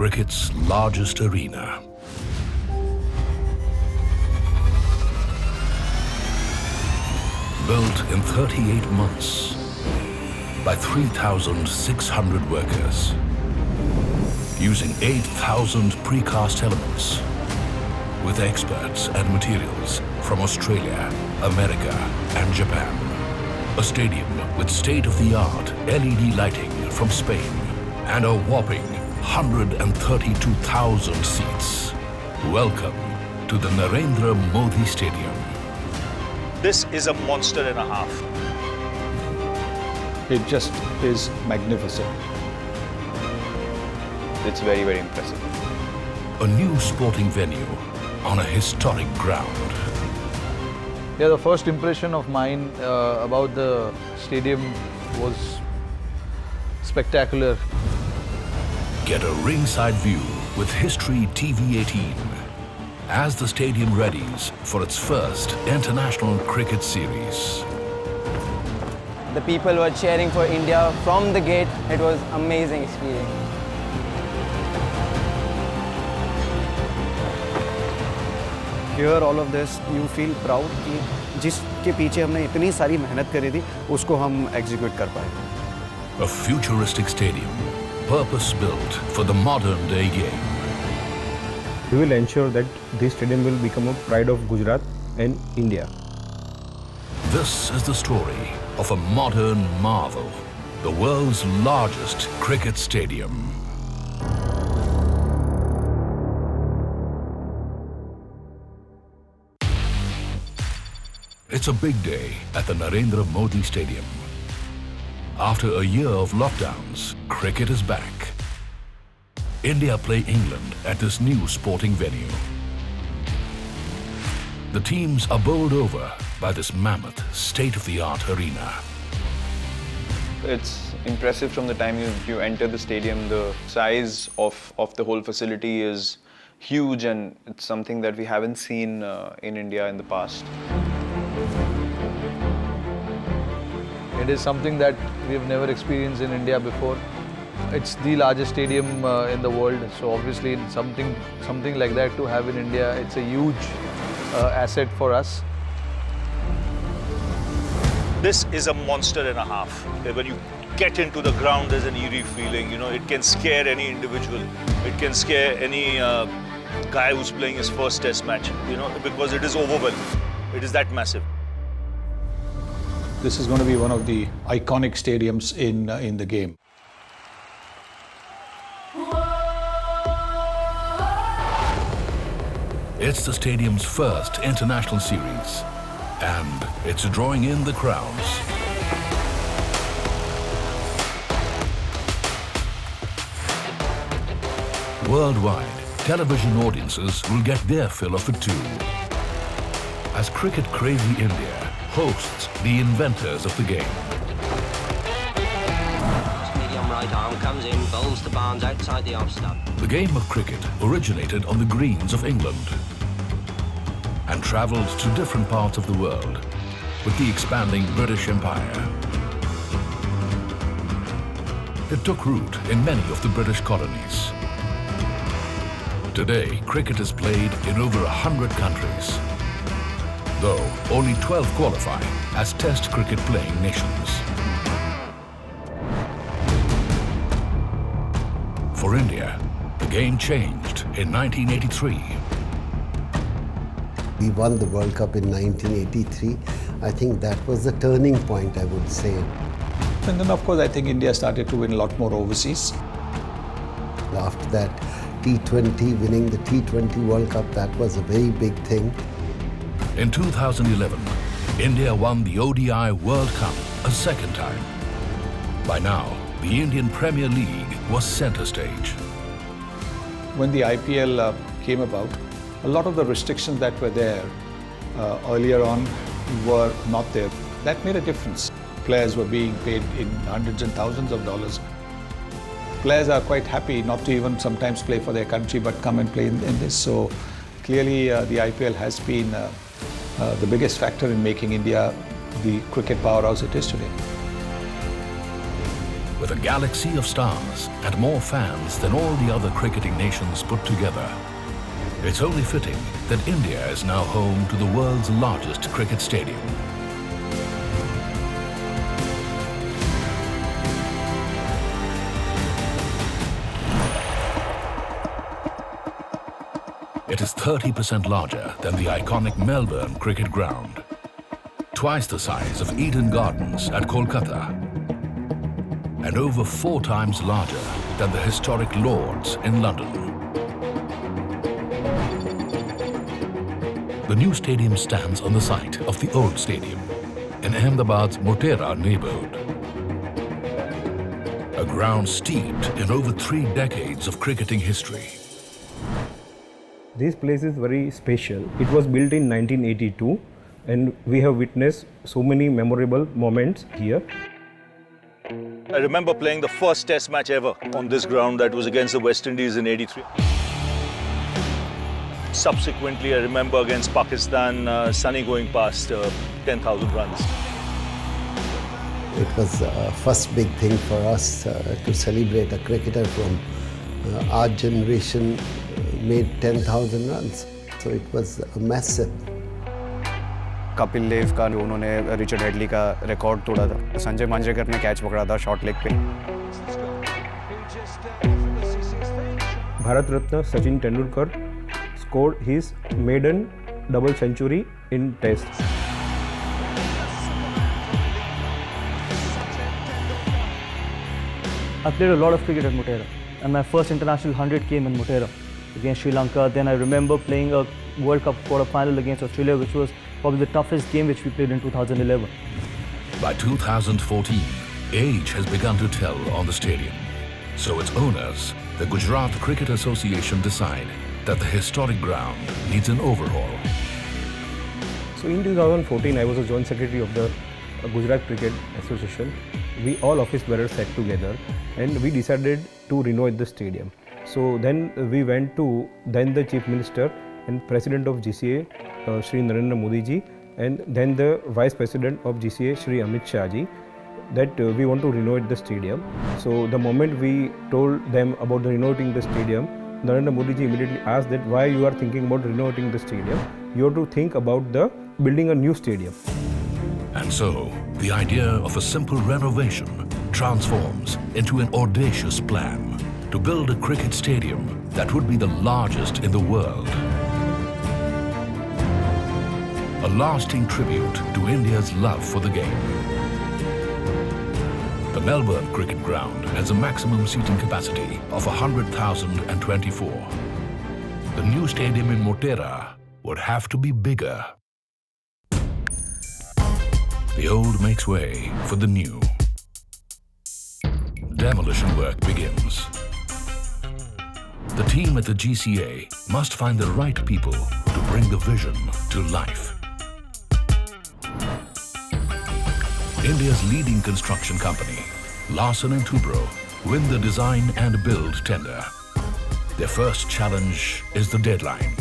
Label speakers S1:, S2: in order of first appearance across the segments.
S1: cricket's largest arena. Built in 38 months by 3,600 workers, using 8,000 precast elements, with experts and materials from Australia, America and Japan. A stadium with state-of-the-art LED lighting from Spain and a whopping 132,000 seats. Welcome to the Narendra Modi Stadium.
S2: This is a monster and a half.
S3: It just is magnificent.
S4: It's very, very impressive.
S1: A new sporting venue on a historic ground.
S5: Yeah, the first impression of mine about the stadium was spectacular.
S1: Get a ringside view with History TV 18 as the stadium readies for its first international cricket series.
S6: The people were cheering for India from the gate. It was an amazing experience.
S7: Hear all of this, you feel proud कि जिसके पीछे हमने इतनी सारी मेहनत करी थी, उसको हम execute कर पाए.
S1: A futuristic stadium, purpose-built for the modern-day game.
S8: We will ensure that this stadium will become a pride of Gujarat and India.
S1: This is the story of a modern marvel, the world's largest cricket stadium. It's a big day at the Narendra Modi Stadium. After a year of lockdowns, cricket is back. India play England at this new sporting venue. The teams are bowled over by this mammoth, state-of-the-art arena.
S4: It's impressive from the time you enter the stadium. The size of the whole facility is huge, and it's something that we haven't seen in India in the past.
S5: It is something that we've never experienced in India before. It's the largest stadium in the world, so obviously something like that to have in India, it's a huge asset for us.
S2: This is a monster and a half. When you get into the ground, there's an eerie feeling. You know, it can scare any individual. It can scare any guy who's playing his first test match, you know, because it is overwhelming. It is that massive.
S3: This is going to be one of the iconic stadiums in the game.
S1: It's the stadium's first international series, and it's drawing in the crowds. Worldwide, television audiences will get their fill of it too, as cricket-crazy India hosts the inventors of the game.
S9: Medium right arm comes in, bowls the Barnes outside the off stump.
S1: The game of cricket originated on the greens of England and travelled to different parts of the world with the expanding British Empire. It took root in many of the British colonies. Today, cricket is played in over 100 countries, though only 12 qualify as Test cricket playing nations. For India, the game changed in 1983.
S10: We won the World Cup in 1983. I think that was the turning point, I would say.
S3: And then, of course, I think India started to win a lot more overseas.
S10: After that, T20, winning the T20 World Cup, that was a very big thing.
S1: In 2011, India won the ODI World Cup a second time. By now, the Indian Premier League was centre stage.
S3: When the IPL came about, a lot of the restrictions that were there earlier on were not there. That made a difference. Players were being paid in hundreds and thousands of dollars. Players are quite happy not to even sometimes play for their country, but come and play in this. So clearly the IPL has been the biggest factor in making India the cricket powerhouse it is today.
S1: With a galaxy of stars and more fans than all the other cricketing nations put together, it's only fitting that India is now home to the world's largest cricket stadium. It is 30% larger than the iconic Melbourne cricket ground, twice the size of Eden Gardens at Kolkata, and over 4 times larger than the historic Lords in London. The new stadium stands on the site of the old stadium in Ahmedabad's Motera neighborhood. A ground steeped in over 3 decades of cricketing history.
S8: This place is very special. It was built in 1982 and we have witnessed so many memorable moments here.
S2: I remember playing the first test match ever on this ground, that was against the West Indies in '83. Subsequently, I remember against Pakistan, Sunny going past 10,000 runs.
S10: It was first big thing for us to celebrate a cricketer from our generation made 10,000 runs. So it was massive.
S7: Kapil Dev का उन्होंने Richard Hadlee का record तोड़ा था. संजय मांजरेकर ने catch पकड़ा था short leg पे.
S8: Bharat Ratna Sachin Tendulkar scored his maiden double century in Test.
S11: I played a lot of cricket at Motera, and my first international 100 came in Motera against Sri Lanka. Then I remember playing a World Cup quarter-final against Australia, which was probably the toughest game which we played in 2011.
S1: By 2014, age has begun to tell on the stadium. So its owners, the Gujarat Cricket Association, decide that the historic ground needs an overhaul.
S8: So in 2014, I was a joint secretary of the Gujarat Cricket Association. We all office bearers sat together and we decided to renovate the stadium. So then we went to then the Chief Minister and President of GCA, Shri Narendra Modi ji, and then the Vice President of GCA, Shri Amit Shah ji, that we want to renovate the stadium. So the moment we told them about the renovating the stadium, Narendra Modi ji immediately asked that why you are thinking about renovating the stadium. You have to think about the building a new stadium.
S1: And so, the idea of a simple renovation transforms into an audacious plan to build a cricket stadium that would be the largest in the world. A lasting tribute to India's love for the game. The Melbourne Cricket Ground has a maximum seating capacity of 100,024. The new stadium in Motera would have to be bigger. The old makes way for the new. Demolition work begins. The team at the GCA must find the right people to bring the vision to life. India's leading construction company, Larsen & Toubro, win the design and build tender. Their first challenge is the deadline.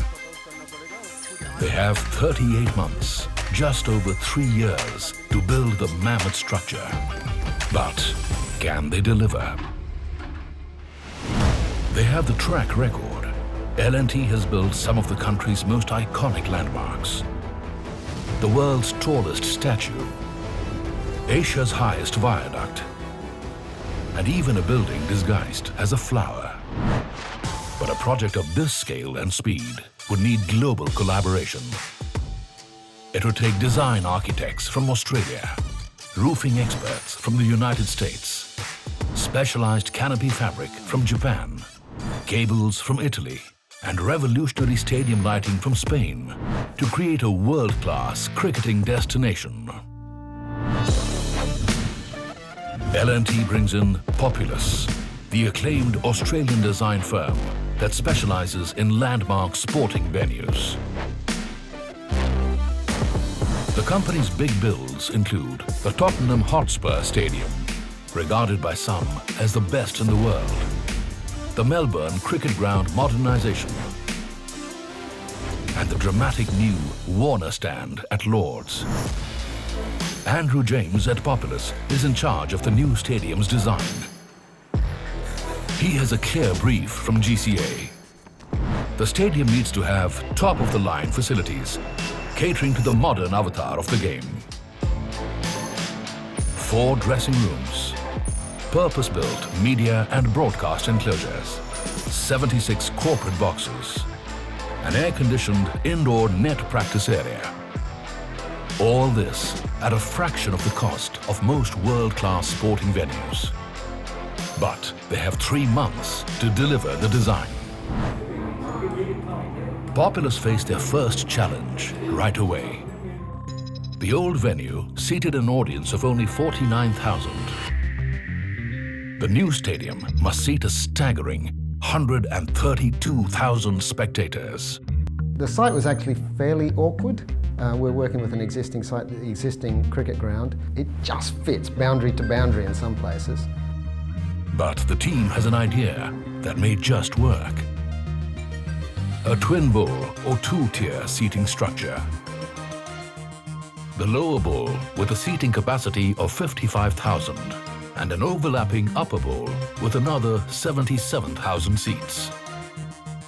S1: They have 38 months, just over 3 years, to build the mammoth structure. But can they deliver? They have the track record. L&T has built some of the country's most iconic landmarks. The world's tallest statue, Asia's highest viaduct, and even a building disguised as a flower. But a project of this scale and speed would need global collaboration. It would take design architects from Australia, roofing experts from the United States, specialized canopy fabric from Japan, cables from Italy, and revolutionary stadium lighting from Spain to create a world-class cricketing destination. L&T brings in Populous, the acclaimed Australian design firm that specializes in landmark sporting venues. The company's big builds include the Tottenham Hotspur Stadium, regarded by some as the best in the world, the Melbourne Cricket Ground modernization, and the dramatic new Warner Stand at Lords. Andrew James at Populous is in charge of the new stadium's design. He has a clear brief from GCA. The stadium needs to have top-of-the-line facilities, catering to the modern avatar of the game. 4 dressing rooms, purpose-built media and broadcast enclosures, 76 corporate boxes, an air-conditioned indoor net practice area. All this at a fraction of the cost of most world-class sporting venues. But they have 3 months to deliver the design. Populace face their first challenge right away. The old venue seated an audience of only 49,000. The new stadium must seat a staggering 132,000 spectators.
S10: The site was actually fairly awkward. We're working with an existing site, the existing cricket ground. It just fits boundary to boundary in some places.
S1: But the team has an idea that may just work. A twin bowl or 2-tier seating structure. The lower bowl with a seating capacity of 55,000 and an overlapping upper bowl with another 77,000 seats.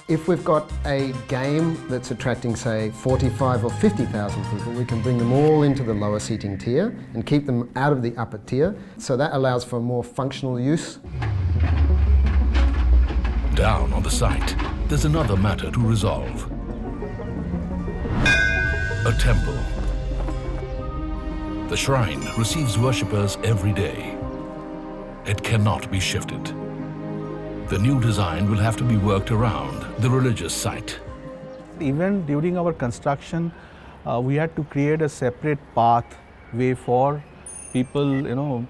S10: If we've got a game that's attracting, say, 45 or 50,000 people, we can bring them all into the lower seating tier and keep them out of the upper tier. So that allows for more functional use.
S1: Down on the site, there's another matter to resolve. A temple. The shrine receives worshippers every day. It cannot be shifted. The new design will have to be worked around the religious site.
S12: Even during our construction, we had to create a separate pathway for people,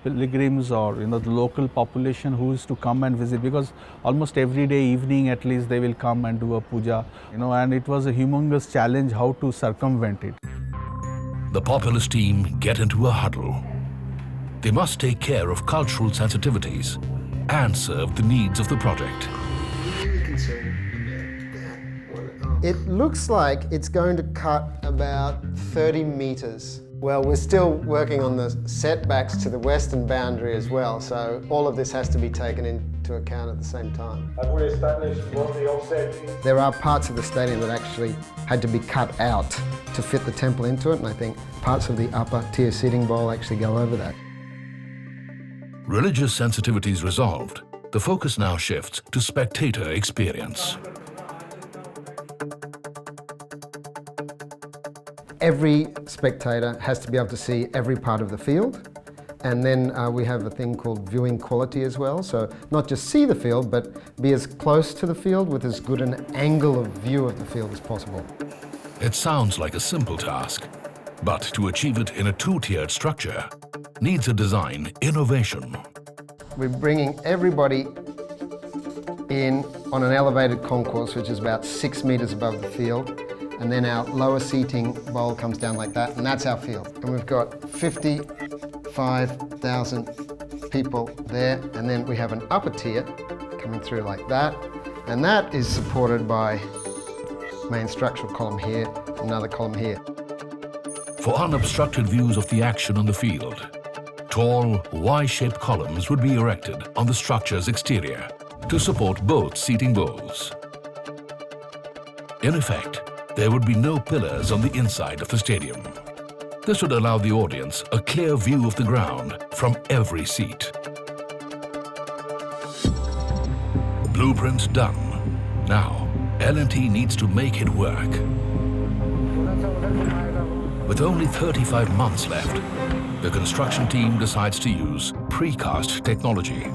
S12: pilgrims or the local population who is to come and visit, because almost every day evening at least they will come and do a puja, and it was a humongous challenge how to circumvent it.
S1: The Populace team get into a huddle. They must take care of cultural sensitivities and serve the needs of the project.
S10: It looks like it's going to cut about 30 meters. Well, we're still working on the setbacks to the western boundary as well, so all of this has to be taken into account at the same time.
S13: Have we established what the offset is?
S10: There are parts of the stadium that actually had to be cut out to fit the temple into it, and I think parts of the upper tier seating bowl actually go over that.
S1: Religious sensitivities resolved, the focus now shifts to spectator experience.
S10: Every spectator has to be able to see every part of the field, and then we have a thing called viewing quality as well, so not just see the field, but be as close to the field with as good an angle of view of the field as possible.
S1: It sounds like a simple task, but to achieve it in a 2-tiered structure needs a design innovation.
S10: We're bringing everybody in on an elevated concourse, which is about 6 meters above the field, and then our lower seating bowl comes down like that, and that's our field. And we've got 55,000 people there, and then we have an upper tier coming through like that, and that is supported by main structural column here, another column here.
S1: For unobstructed views of the action on the field, tall, Y-shaped columns would be erected on the structure's exterior to support both seating bowls. In effect, there would be no pillars on the inside of the stadium. This would allow the audience a clear view of the ground from every seat. Blueprint done. Now, L&T needs to make it work. With only 35 months left, the construction team decides to use precast technology.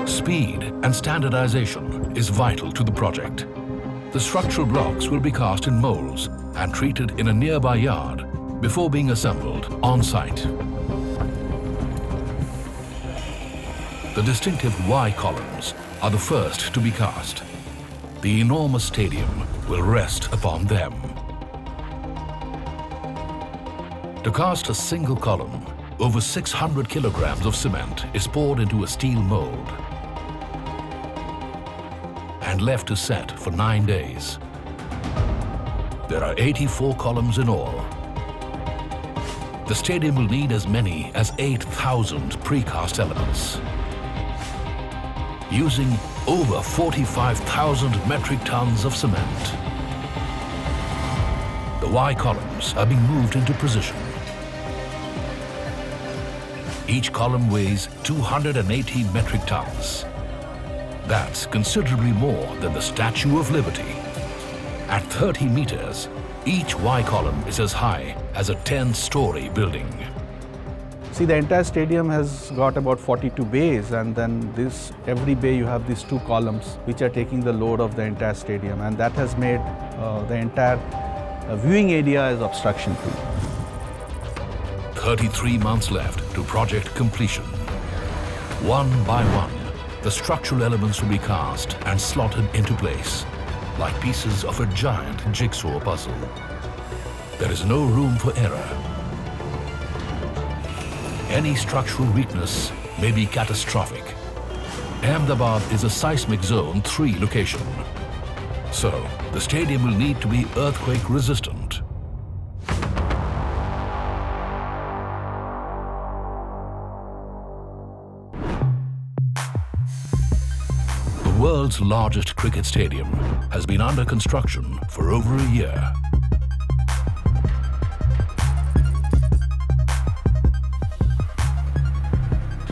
S1: Speed and standardization is vital to the project. The structural blocks will be cast in molds and treated in a nearby yard before being assembled on site. The distinctive Y columns are the first to be cast. The enormous stadium will rest upon them. To cast a single column, over 600 kilograms of cement is poured into a steel mold and left to set for 9 days. There are 84 columns in all. The stadium will need as many as 8,000 precast elements. using over 45,000 metric tons of cement. The Y columns are being moved into position. Each column weighs 280 metric tons. That's considerably more than the Statue of Liberty. At 30 meters, each Y column is as high as a 10-story building.
S12: See, the entire stadium has got about 42 bays, and then every bay you have these two columns which are taking the load of the entire stadium, and that has made the entire viewing area as obstruction free.
S1: 33 months left to project completion. One by one, the structural elements will be cast and slotted into place, like pieces of a giant jigsaw puzzle. There is no room for error. Any structural weakness may be catastrophic. Ahmedabad is a seismic zone 3 location. So, the stadium will need to be earthquake resistant. The world's largest cricket stadium has been under construction for over a year.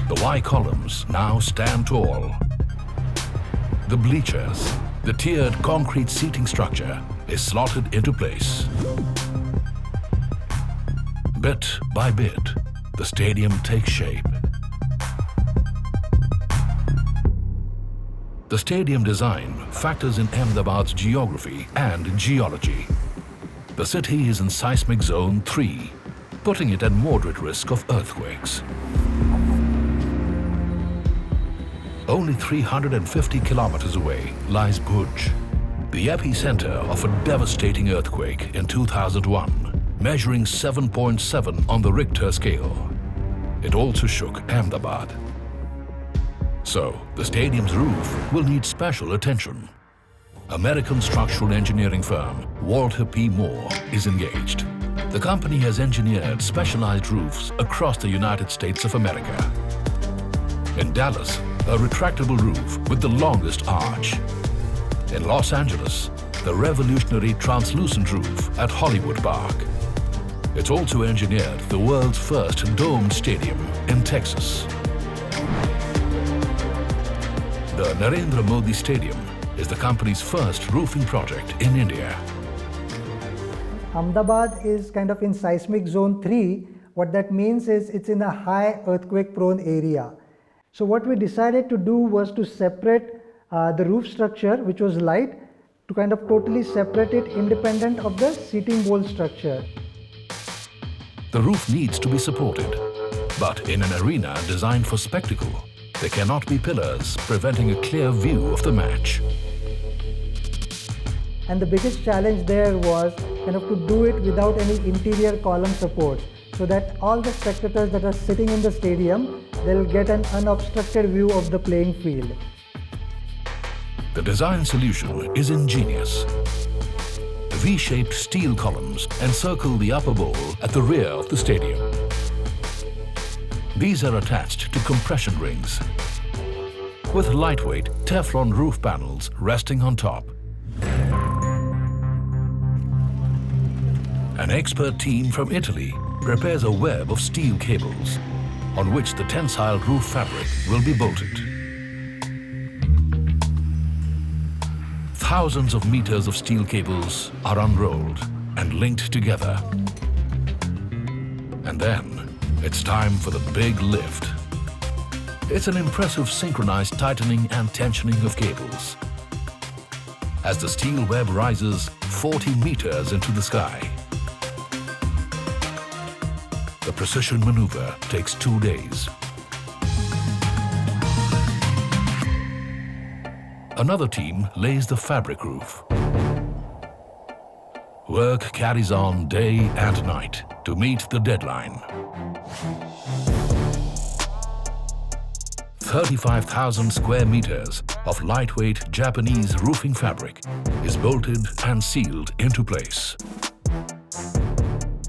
S1: The Y columns now stand tall. The bleachers, the tiered concrete seating structure, is slotted into place. Bit by bit, the stadium takes shape. The stadium design factors in Ahmedabad's geography and geology. The city is in seismic zone 3, putting it at moderate risk of earthquakes. Only 350 kilometers away lies Bhuj, the epicenter of a devastating earthquake in 2001, measuring 7.7 on the Richter scale. It also shook Ahmedabad. So, the stadium's roof will need special attention. American structural engineering firm Walter P. Moore is engaged. The company has engineered specialized roofs across the United States of America. In Dallas, a retractable roof with the longest arch. In Los Angeles, the revolutionary translucent roof at Hollywood Park. It's also engineered the world's first domed stadium in Texas. The Narendra Modi Stadium is the company's first roofing project in India.
S14: Ahmedabad is kind of in seismic zone 3. What that means is it's in a high earthquake prone area. So what we decided to do was to separate the roof structure, which was light, to kind of totally separate it independent of the seating wall structure.
S1: The roof needs to be supported, but in an arena designed for spectacle, there cannot be pillars preventing a clear view of the match.
S14: And the biggest challenge there was kind of to do it without any interior column support, so that all the spectators that are sitting in the stadium, they'll get an unobstructed view of the playing field.
S1: The design solution is ingenious. V-shaped steel columns encircle the upper bowl at the rear of the stadium. These are attached to compression rings, with lightweight Teflon roof panels resting on top. An expert team from Italy prepares a web of steel cables on which the tensile roof fabric will be bolted. Thousands of meters of steel cables are unrolled and linked together. And then it's time for the big lift. It's an impressive synchronized tightening and tensioning of cables as the steel web rises 40 meters into the sky. The precision maneuver takes 2 days. Another team lays the fabric roof. Work carries on day and night to meet the deadline. 35,000 square meters of lightweight Japanese roofing fabric is bolted and sealed into place.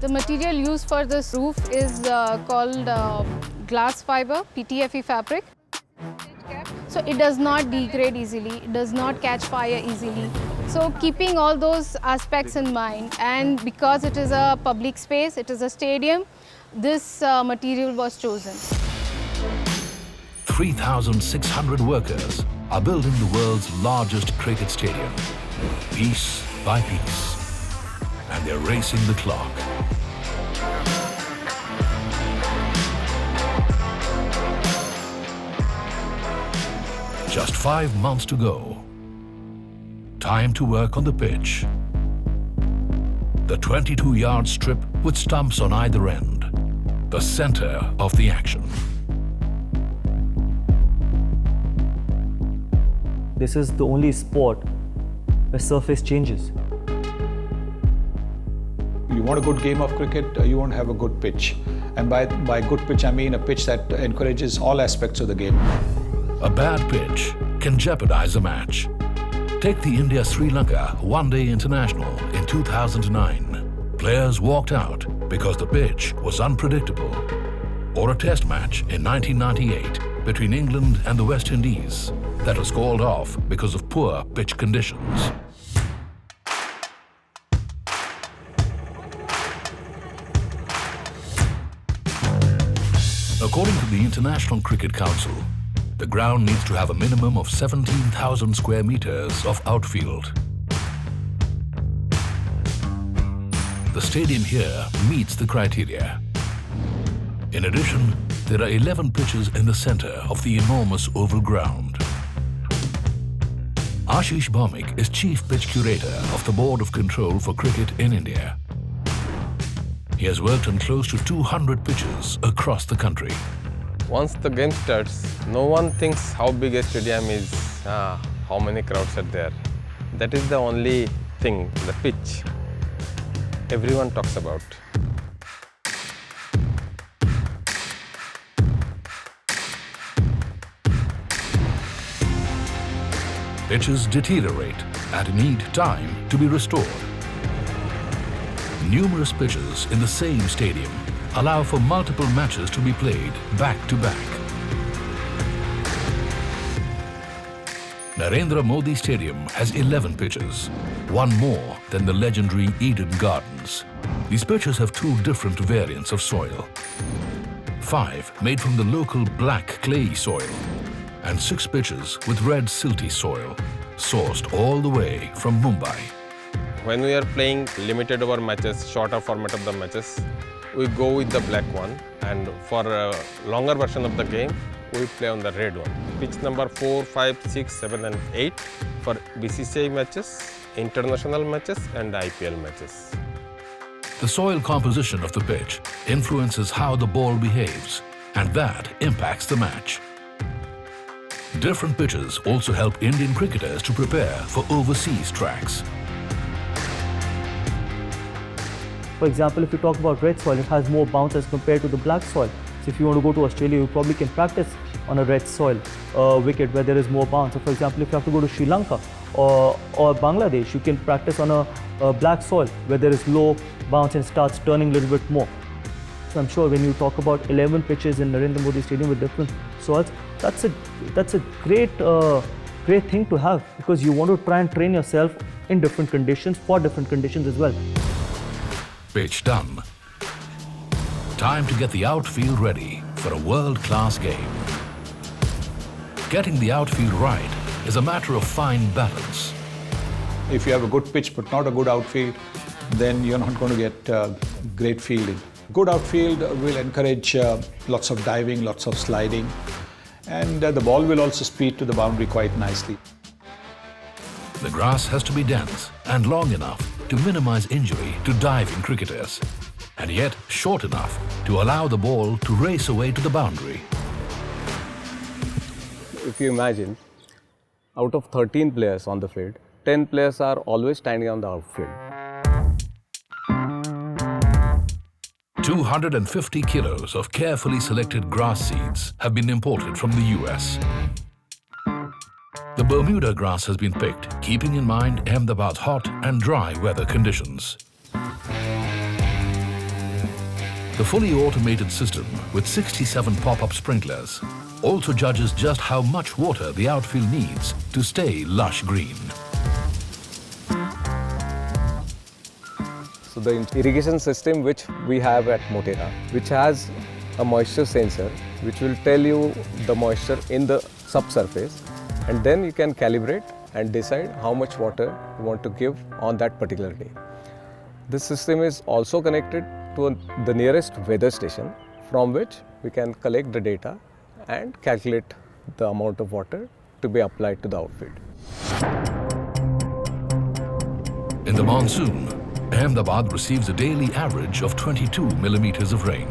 S15: The material used for this roof is called glass fiber, PTFE fabric. so it does not degrade easily, it does not catch fire easily. So keeping all those aspects in mind, and because it is a public space, it is a stadium, this material was chosen.
S1: 3,600 workers are building the world's largest cricket stadium, piece by piece, and they're racing the clock. Just 5 months to go. Time to work on the pitch. The 22-yard strip with stumps on either end, the center of the action.
S11: This is the only sport where surface changes.
S3: You want a good game of cricket, you want to have a good pitch. And by good pitch, I mean a pitch that encourages all aspects of the game.
S1: A bad pitch can jeopardize a match. Take the India-Sri Lanka one-day international in 2009. Players walked out because the pitch was unpredictable. Or a test match in 1998 between England and the West Indies that was called off because of poor pitch conditions. According to the International Cricket Council, the ground needs to have a minimum of 17,000 square meters of outfield. The stadium here meets the criteria. In addition, there are 11 pitches in the center of the enormous oval ground. Ashish Bhaumik is Chief Pitch Curator of the Board of Control for Cricket in India. He has worked on close to 200 pitches across the country.
S16: Once the game starts, no one thinks how big a stadium is, how many crowds are there. That is the only thing, the pitch, everyone talks about.
S1: Pitches deteriorate and need time to be restored. Numerous pitches in the same stadium allow for multiple matches to be played back to back. Narendra Modi Stadium has 11 pitches, one more than the legendary Eden Gardens. These pitches have 2 different variants of soil. 5 made from the local black clay soil, and 6 pitches with red silty soil, sourced all the way from Mumbai.
S16: When we are playing limited over matches, shorter format of the matches, we go with the black one, and for a longer version of the game, we play on the red one. Pitch number 4, 5, 6, 7 and 8 for BCCI matches, international matches and IPL matches.
S1: The soil composition of the pitch influences how the ball behaves, and that impacts the match. Different pitches also help Indian cricketers to prepare for overseas tracks.
S11: For example, if you talk about red soil, it has more bounce as compared to the black soil. So if you want to go to Australia, you probably can practice on a red soil wicket where there is more bounce. So for example, if you have to go to Sri Lanka or Bangladesh, you can practice on a black soil where there is low bounce and starts turning a little bit more. So I'm sure when you talk about 11 pitches in Narendra Modi Stadium with different soils, that's a great thing to have, because you want to try and train yourself in different conditions for different conditions as well.
S1: Pitch done. Time to get the outfield ready for a world-class game. Getting the outfield right is a matter of fine balance.
S3: If you have a good pitch but not a good outfield, then you're not going to get great fielding. Good outfield will encourage lots of diving, lots of sliding, and the ball will also speed to the boundary quite nicely.
S1: The grass has to be dense and long enough to minimize injury to diving cricketers, and yet short enough to allow the ball to race away to the boundary.
S16: If you imagine, out of 13 players on the field, 10 players are always standing on the outfield.
S1: 250 kilos of carefully selected grass seeds have been imported from the US. The Bermuda grass has been picked, keeping in mind Ahmedabad's hot and dry weather conditions. The The fully automated system with 67 pop-up sprinklers also judges just how much water the outfield needs to stay lush green.
S17: So the irrigation system which we have at Motera, which has a moisture sensor which will tell you the moisture in the subsurface, and then you can calibrate and decide how much water you want to give on that particular day. This system is also connected to the nearest weather station, from which we can collect the data and calculate the amount of water to be applied to the outfield.
S1: In the monsoon, Ahmedabad receives a daily average of 22 millimeters of rain.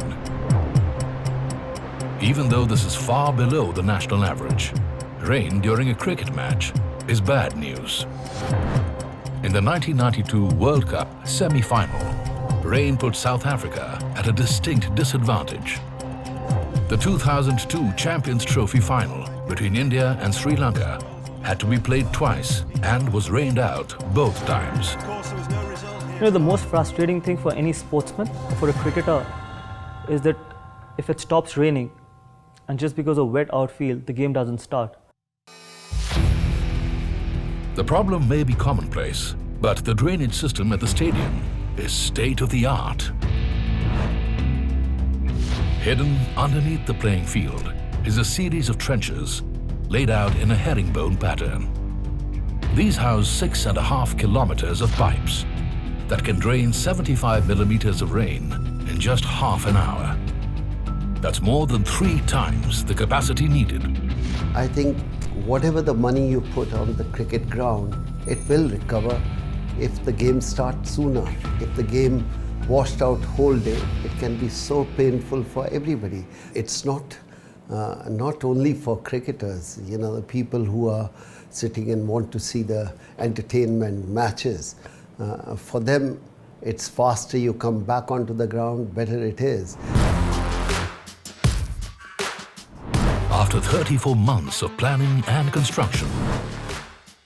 S1: Even though this is far below the national average, rain during a cricket match is bad news. In the 1992 World Cup semi-final, rain put South Africa at a distinct disadvantage. The 2002 Champions Trophy final between India and Sri Lanka had to be played twice and was rained out both times.
S11: You know, the most frustrating thing for any sportsman, for a cricketer, is that if it stops raining and just because of wet outfield, the game doesn't start.
S1: The problem may be commonplace, but the drainage system at the stadium is state-of-the-art. Hidden underneath the playing field is a series of trenches laid out in a herringbone pattern. These house 6.5 kilometers of pipes that can drain 75 millimeters of rain in just half an hour. That's more than 3 times the capacity needed.
S18: I think whatever the money you put on the cricket ground, it will recover if the game starts sooner. If the game washed out whole day, it can be so painful for everybody. It's not only for cricketers, you know, the people who are sitting and want to see the entertainment matches. For them, it's faster you come back onto the ground, better it is.
S1: After 34 months of planning and construction,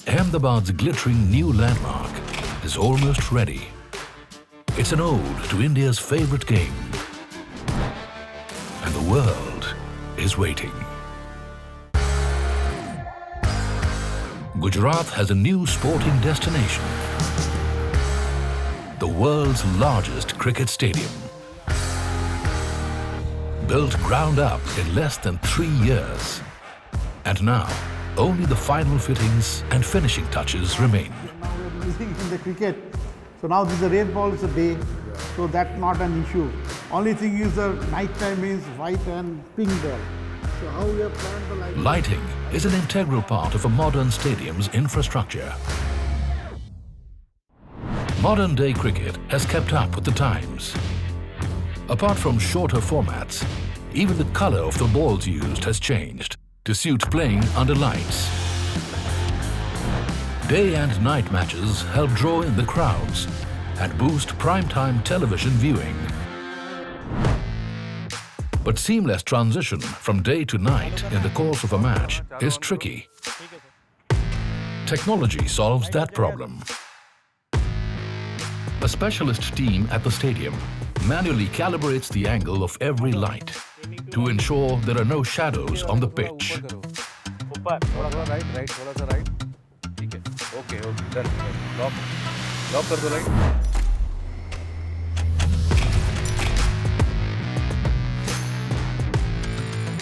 S1: Ahmedabad's glittering new landmark is almost ready. It's an ode to India's favorite game. And the world is waiting. Gujarat has a new sporting destination. The world's largest cricket stadium. Built ground up in less than 3 years. And now, only the final fittings and finishing touches remain.
S19: Now we're using in the cricket. So now this is a red ball, it's a day. So that's not an issue. Only thing is the night time is white and pink ball. So how we have planned the lighting?
S1: Lighting is an integral part of a modern stadium's infrastructure. Modern-day cricket has kept up with the times. Apart from shorter formats, even the color of the balls used has changed to suit playing under lights. Day and night matches help draw in the crowds and boost primetime television viewing. But seamless transition from day to night in the course of a match is tricky. Technology solves that problem. A specialist team at the stadium manually calibrates the angle of every light to ensure there are no shadows on the pitch.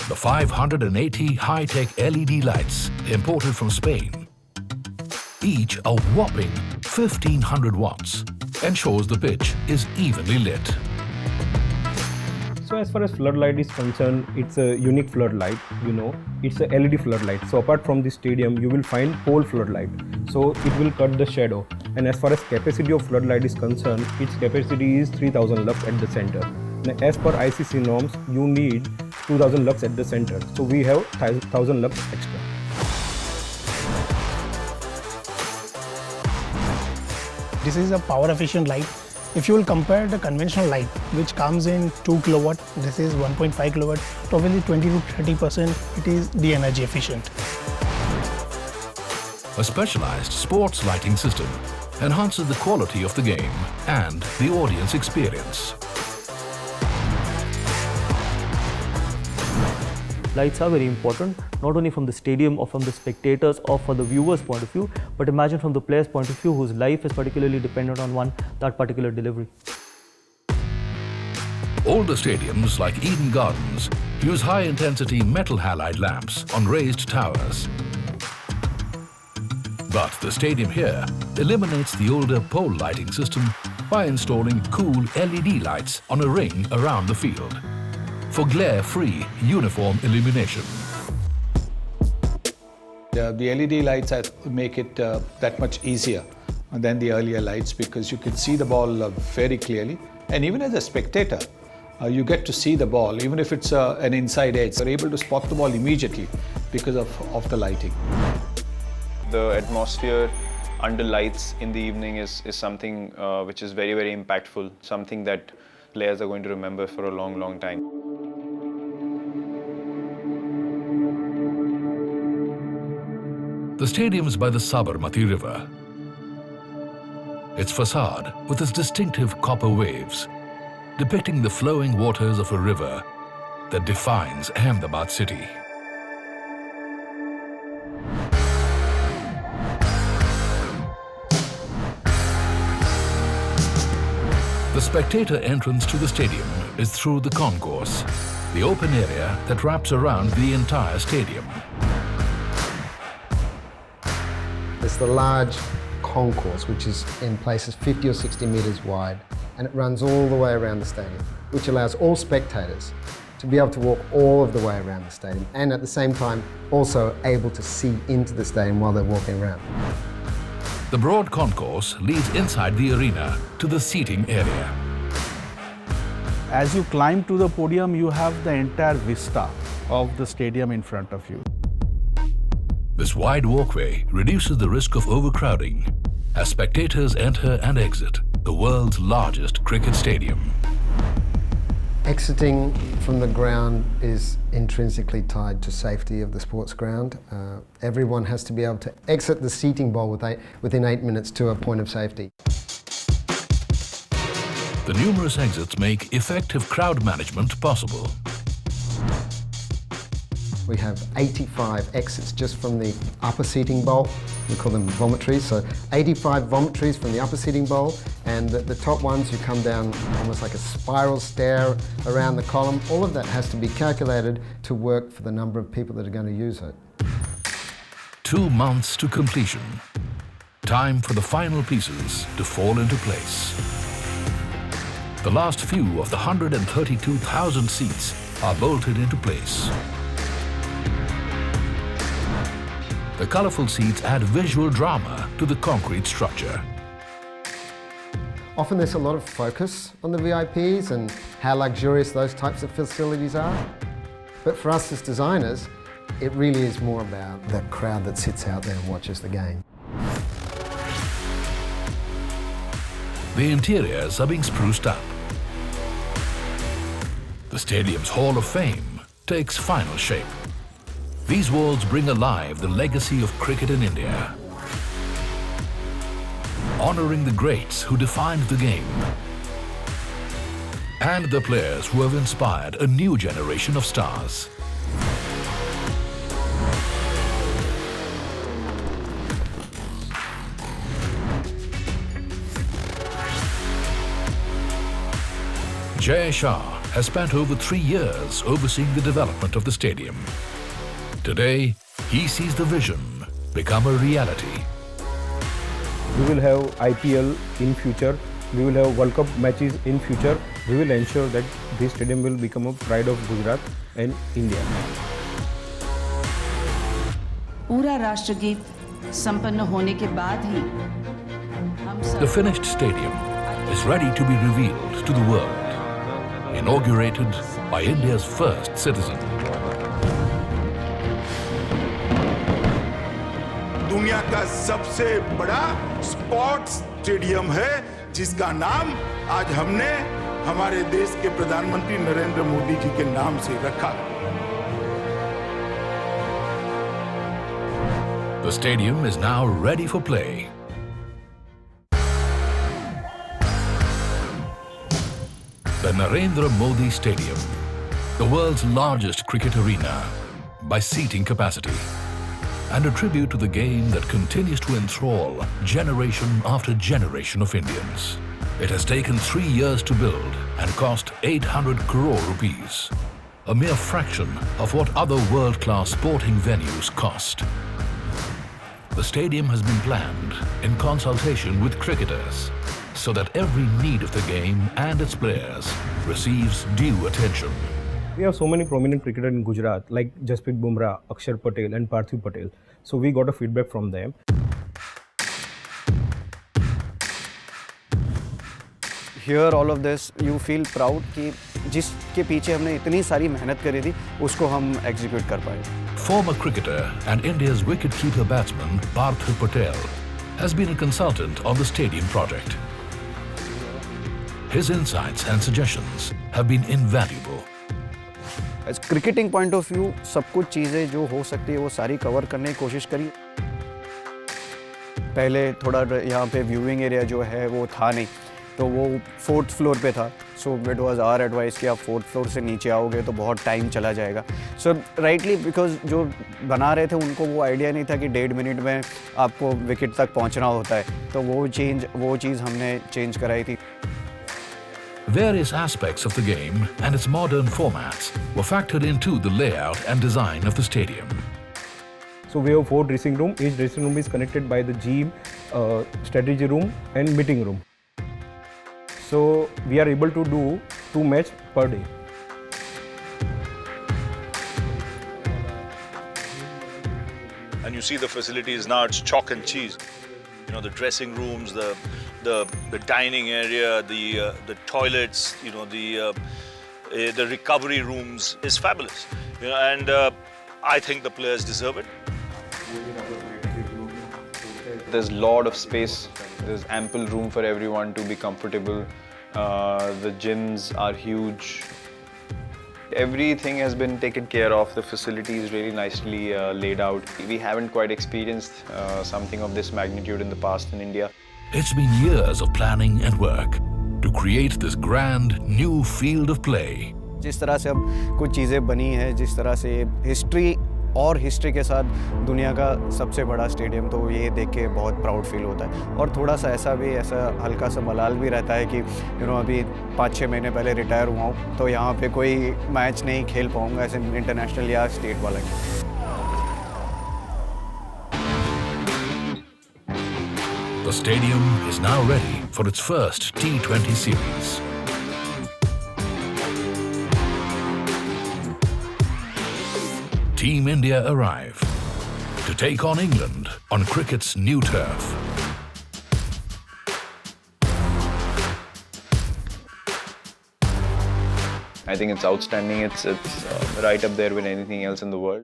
S1: The 580 high-tech LED lights imported from Spain, each a whopping 1500 watts, ensures the pitch is evenly lit.
S8: So as far as floodlight is concerned, it's a unique floodlight, you know, it's a LED floodlight. So apart from the stadium, you will find whole floodlight. So it will cut the shadow. And as far as capacity of floodlight is concerned, its capacity is 3000 lux at the center. Now, as per ICC norms, you need 2000 lux at the center. So we have 1000 lux extra.
S20: This is a power efficient light. If you will compare the conventional light, which comes in 2 kilowatt, this is 1.5 kilowatt, probably 20 to 30% it is the energy efficient.
S1: A specialized sports lighting system enhances the quality of the game and the audience experience.
S11: Lights are very important, not only from the stadium or from the spectators or for the viewers' point of view, but imagine from the player's point of view whose life is particularly dependent on that particular delivery.
S1: Older stadiums like Eden Gardens use high-intensity metal halide lamps on raised towers. But the stadium here eliminates the older pole lighting system by installing cool LED lights on a ring around the field for glare-free uniform illumination.
S3: The LED lights make it that much easier than the earlier lights because you can see the ball very clearly, and even as a spectator you get to see the ball even if it's an inside edge. You're able to spot the ball immediately because of the lighting.
S4: The atmosphere under lights in the evening is something which is very, very impactful, something that players are going to remember for a long, long time.
S1: The stadium's by the Sabarmati River. Its facade, with its distinctive copper waves, depicting the flowing waters of a river that defines Ahmedabad city. The spectator entrance to the stadium is through the concourse, the open area that wraps around the entire stadium.
S10: It's the large concourse, which is in places 50 or 60 metres wide, and it runs all the way around the stadium, which allows all spectators to be able to walk all of the way around the stadium, and at the same time also able to see into the stadium while they're walking around.
S1: The broad concourse leads inside the arena to the seating area.
S12: As you climb to the podium, you have the entire vista of the stadium in front of you.
S1: This wide walkway reduces the risk of overcrowding as spectators enter and exit the world's largest cricket stadium.
S10: Exiting from the ground is intrinsically tied to safety of the sports ground. Everyone has to be able to exit the seating bowl within 8 minutes to a point of safety.
S1: The numerous exits make effective crowd management possible.
S10: We have 85 exits just from the upper seating bowl. We call them vomitories. So 85 vomitories from the upper seating bowl, and the top ones you come down almost like a spiral stair around the column. All of that has to be calculated to work for the number of people that are going to use it.
S1: 2 months to completion. Time for the final pieces to fall into place. The last few of the 132,000 seats are bolted into place. The colourful seats add visual drama to the concrete structure.
S10: Often there's a lot of focus on the VIPs and how luxurious those types of facilities are. But for us as designers, it really is more about the crowd that sits out there and watches the game.
S1: The interiors are being spruced up. The stadium's Hall of Fame takes final shape. These walls bring alive the legacy of cricket in India, honouring the greats who defined the game and the players who have inspired a new generation of stars. Jay Shah has spent over 3 years overseeing the development of the stadium. Today, he sees the vision become a reality.
S8: We will have IPL in future. We will have World Cup matches in future. We will ensure that this stadium will become a pride of Gujarat and India.
S21: पूरा राष्ट्रगीत संपन्न होने के बाद ही
S1: The finished stadium is ready to be revealed to the world, inaugurated by India's first citizen.
S22: दुनिया का सबसे बड़ा स्पोर्ट्स स्टेडियम है जिसका नाम आज हमने हमारे देश के प्रधानमंत्री नरेंद्र मोदी जी के नाम से रखा।
S1: The stadium is now ready for play. The Narendra Modi Stadium, the world's largest cricket arena, by seating capacity, and a tribute to the game that continues to enthrall generation after generation of Indians. It has taken 3 years to build and cost 800 crore rupees, a mere fraction of what other world-class sporting venues cost. The stadium has been planned in consultation with cricketers so that every need of the game and its players receives due attention.
S8: We have so many prominent cricketers in Gujarat like Jasprit Bumrah, Akshar Patel and Parthiv Patel. So we got a feedback from them.
S7: Hear all of this, you feel proud कि जिसके पीछे हमने इतनी सारी मेहनत करी थी उसको हम execute कर पाए.
S1: Former cricketer and India's wicket-keeper batsman Parthiv Patel has been a consultant on the stadium project. His insights and suggestions have been invaluable.
S7: As cricketing point of view, सब कुछ चीज़ें जो हो सकती है वो सारी कवर करने की कोशिश करी. पहले थोड़ा यहाँ पे viewing area जो है वो था नहीं, तो वो 4th floor पे था. So it was our advice कि आप 4th floor से नीचे आओगे तो बहुत टाइम चला जाएगा. So rightly because जो बना रहे थे उनको वो आइडिया नहीं था कि 1.5 मिनट में आपको विकेट तक पहुँचना होता है. तो वो चीज़ हमने चेंज कराई थी.
S1: Various aspects of the game and its modern formats were factored into the layout and design of the stadium.
S8: So we have 4 dressing rooms. Each dressing room is connected by the gym, strategy room and meeting room. So we are able to do 2 matches per day.
S2: And you see the facilities now, it's chalk and cheese. You know, the dressing rooms, the dining area, the toilets, you know, the recovery rooms is fabulous. You know, and I think the players deserve it.
S4: There's a lot of space. There's ample room for everyone to be comfortable. The gyms are huge. Everything has been taken care of. The facility is really nicely laid out. We haven't quite experienced something of this magnitude in the past in India.
S1: It's been years of planning and work to create this grand new field of play.
S7: जिस तरह से अब कुछ चीज़ें बनी हैं, जिस तरह से हिस्ट्री और हिस्ट्री के साथ दुनिया का सबसे बड़ा स्टेडियम, तो ये देख के बहुत प्राउड फील होता है. और थोड़ा सा ऐसा हल्का सा मलाल भी रहता है कि अभी 5-6 महीने पहले रिटायर हुआ हूँ, तो यहाँ पे कोई मैच नहीं खेल पाऊँगा ऐसे इंटरनेशनल या स्टेट वाला.
S1: The stadium is now ready for its first T20 series. Team India arrive to take on England on cricket's new turf.
S4: I think it's outstanding. It's right up there with anything else in the world.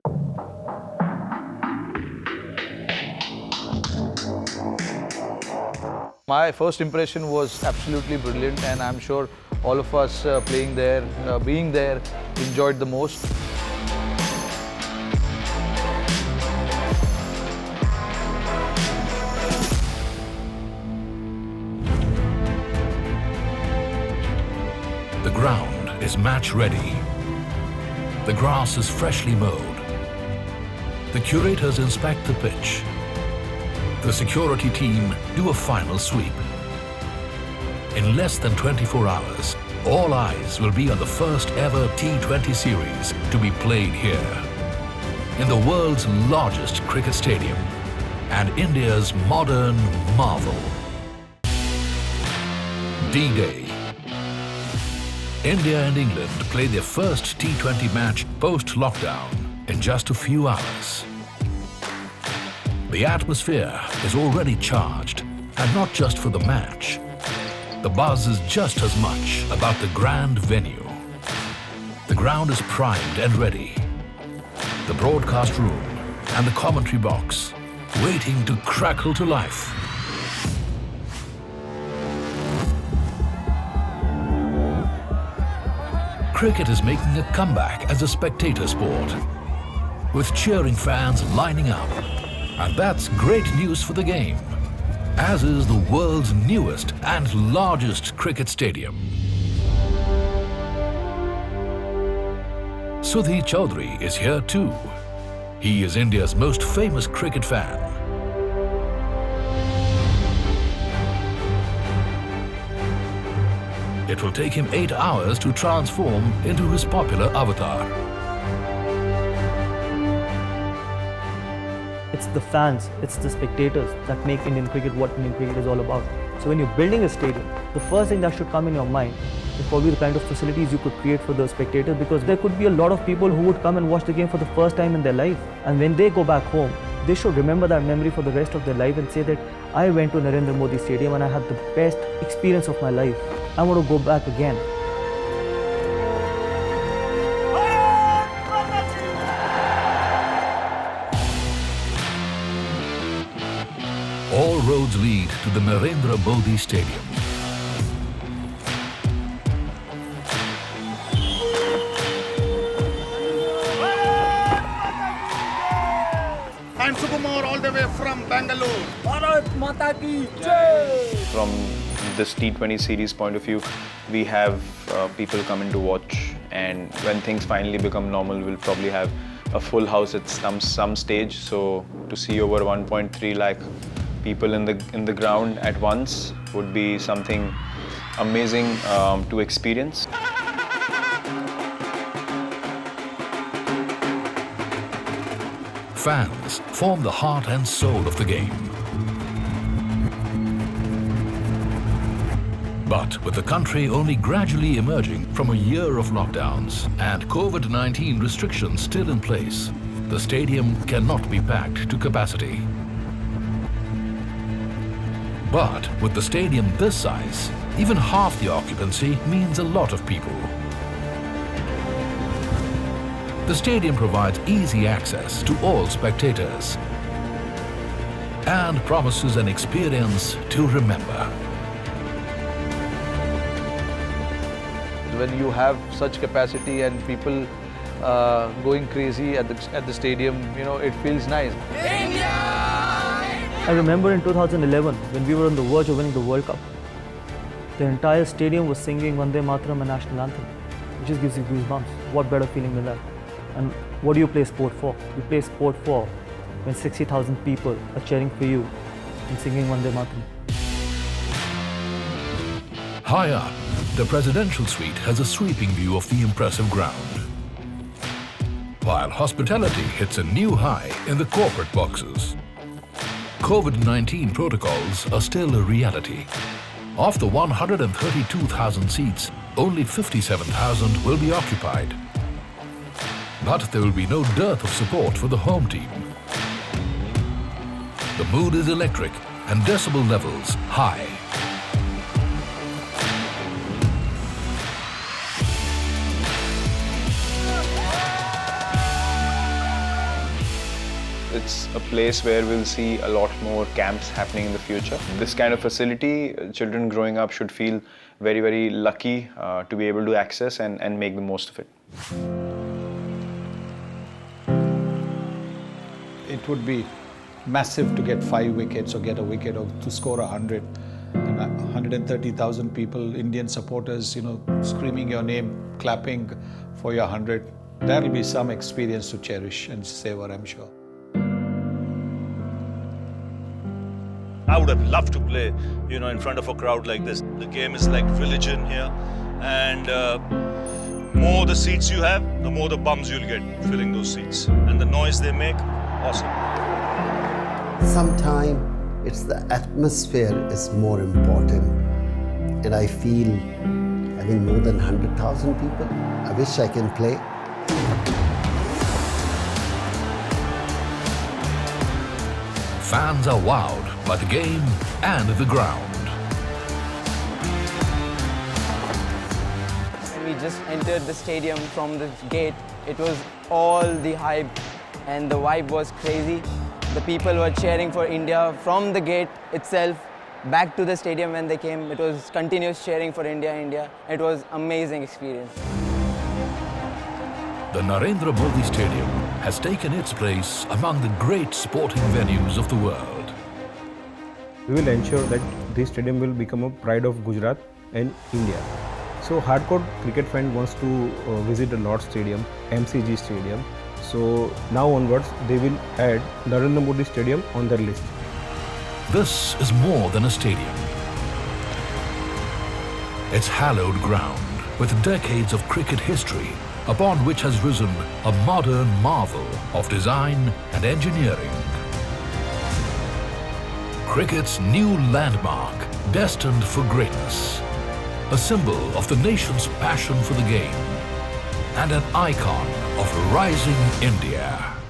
S5: My first impression was absolutely brilliant, and I'm sure all of us playing there, being there, enjoyed the most.
S1: The ground is match ready. The grass is freshly mowed. The curators inspect the pitch. The security team do a final sweep. In less than 24 hours, all eyes will be on the first ever T20 series to be played here, in the world's largest cricket stadium and India's modern marvel. D-Day. India and England play their first T20 match post-lockdown in just a few hours. The atmosphere is already charged, and not just for the match. The buzz is just as much about the grand venue. The ground is primed and ready. The broadcast room and the commentary box waiting to crackle to life. Cricket is making a comeback as a spectator sport, with cheering fans lining up. And that's great news for the game, as is the world's newest and largest cricket stadium. Sudhi Chaudhary is here too, He is India's most famous cricket fan. It will take him 8 hours to transform into his popular avatar.
S11: It's the fans, it's the spectators that make Indian cricket what Indian cricket is all about. So when you're building a stadium, the first thing that should come in your mind is probably the kind of facilities you could create for the spectators, because there could be a lot of people who would come and watch the game for the first time in their life. And when they go back home, they should remember that memory for the rest of their life and say that I went to Narendra Modi Stadium and I had the best experience of my life. I want to go back again.
S1: All roads lead to the Narendra Modi Stadium.
S6: And Sukumar all the way from Bangalore.
S9: Bharat Mata Ki Jai!
S4: From this T20 series point of view, we have people coming to watch, and when things finally become normal, we'll probably have a full house at some stage. So to see over 1.3 lakh people in the ground at once would be something amazing to experience.
S1: Fans form the heart and soul of the game. But with the country only gradually emerging from a year of lockdowns and COVID-19 restrictions still in place, the stadium cannot be packed to capacity. But with the stadium this size, even half the occupancy means a lot of people. The stadium provides easy access to all spectators and promises an experience to remember.
S5: When you have such capacity and people going crazy at the stadium, you know, it feels nice.
S11: I remember in 2011 when we were on the verge of winning the World Cup, the entire stadium was singing Vande Mataram and National Anthem. It just gives you goosebumps. What better feeling than that? And what do you play sport for? You play sport for when 60,000 people are cheering for you and singing Vande Mataram.
S1: High up, the presidential suite has a sweeping view of the impressive ground, while hospitality hits a new high in the corporate boxes. COVID-19 protocols are still a reality. Of the 132,000 seats, only 57,000 will be occupied. But there will be no dearth of support for the home team. The mood is electric and decibel levels high.
S4: It's a place where we'll see a lot more camps happening in the future. This kind of facility, children growing up should feel very, very lucky to be able to access and make the most of it.
S3: It would be massive to get 5 wickets or get a wicket or to score 100. And 130,000 people, Indian supporters, you know, screaming your name, clapping for your 100. That'll be some experience to cherish and savor, I'm sure.
S2: I would have loved to play, you know, in front of a crowd like this. The game is like religion here, and more the seats you have, the more the bums you'll get filling those seats. And the noise they make, awesome.
S18: Sometimes it's the atmosphere is more important. And I feel having more than 100,000 people, I wish I can play.
S1: Fans are wowed by the game and the ground.
S9: When we just entered the stadium from the gate, it was all the hype and the vibe was crazy. The people were cheering for India from the gate itself back to the stadium when they came. It was continuous cheering for India, India. It was amazing experience.
S1: The Narendra Modi Stadium has taken its place among the great sporting venues of the world.
S8: We will ensure that this stadium will become a pride of Gujarat and India. So hardcore cricket fan wants to visit the Lord's Stadium, MCG Stadium. So now onwards, they will add Narendra Modi Stadium on their list.
S1: This is more than a stadium. It's hallowed ground with decades of cricket history upon which has risen a modern marvel of design and engineering. Cricket's new landmark, destined for greatness. A symbol of the nation's passion for the game and an icon of rising India.